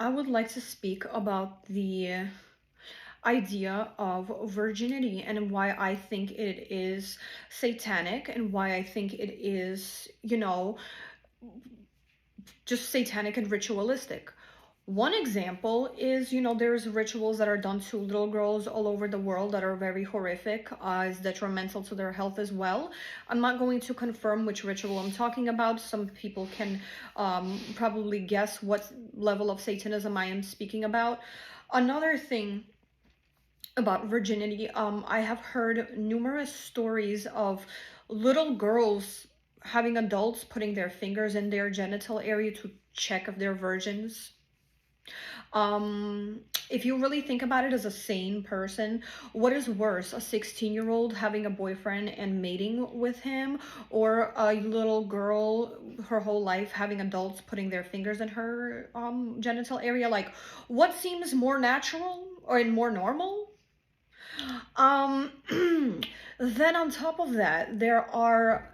I would like to speak about the idea of virginity and why I think it is satanic and why I think it is, just satanic and ritualistic. One example is, there's rituals that are done to little girls all over the world that are very horrific, is detrimental to their health as well. I'm not going to confirm which ritual I'm talking about. Some people can probably guess what level of Satanism I am speaking about. Another thing about virginity, I have heard numerous stories of little girls having adults putting their fingers in their genital area to check if they're virgins. If you really think about it as a sane person, what is worse, a 16-year-old having a boyfriend and mating with him, or a little girl her whole life having adults putting their fingers in her genital area? Like, what seems more natural or more normal? Um, then on top of that, there are,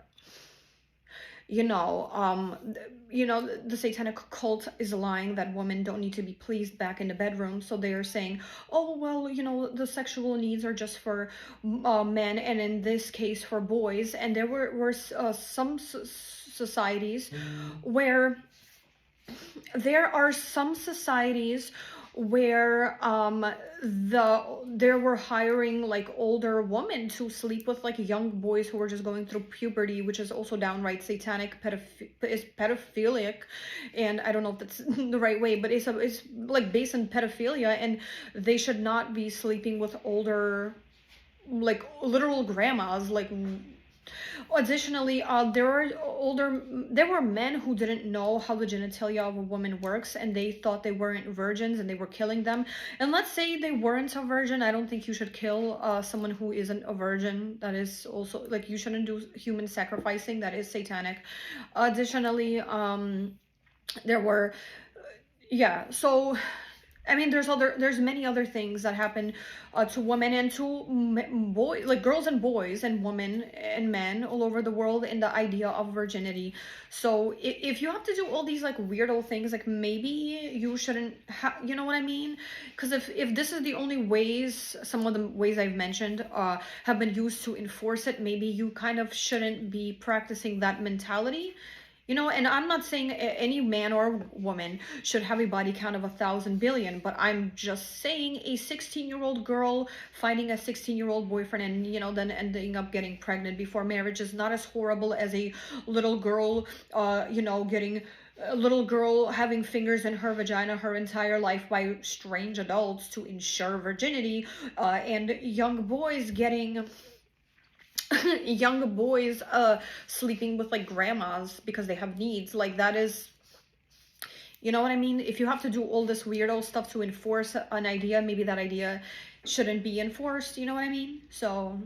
the satanic cult is lying that women don't need to be pleased back in the bedroom. So they are saying, oh, well, the sexual needs are just for men, and in this case for boys. And there were some societies where there were hiring like older women to sleep with like young boys who were just going through puberty, which is also downright satanic, is pedophilic, and I don't know if that's the right way, but it's like based on pedophilia, and they should not be sleeping with older, like literal grandmas. Like, additionally, there were men who didn't know how the genitalia of a woman works, and they thought they weren't virgins, and they were killing them. And let's say they weren't a virgin. I don't think you should kill someone who isn't a virgin. That is also, like, you shouldn't do human sacrificing. That is satanic. Additionally, there were, yeah, so I mean, there's many other things that happen to women and to boys, like girls and boys and women and men all over the world, in the idea of virginity. So if you have to do all these like weirdo things, like maybe you shouldn't you know what I mean? Because if this is the only ways, some of the ways I've mentioned have been used to enforce it, maybe you kind of shouldn't be practicing that mentality. And I'm not saying any man or woman should have a body count of 1,000 billion, but I'm just saying a 16-year-old girl finding a 16-year-old boyfriend and, then ending up getting pregnant before marriage is not as horrible as a little girl, getting a little girl having fingers in her vagina her entire life by strange adults to ensure virginity, and young boys sleeping with like grandmas because they have needs. Like, that is, you know what I mean? If you have to do all this weirdo stuff to enforce an idea, maybe that idea shouldn't be enforced, you know what I mean? So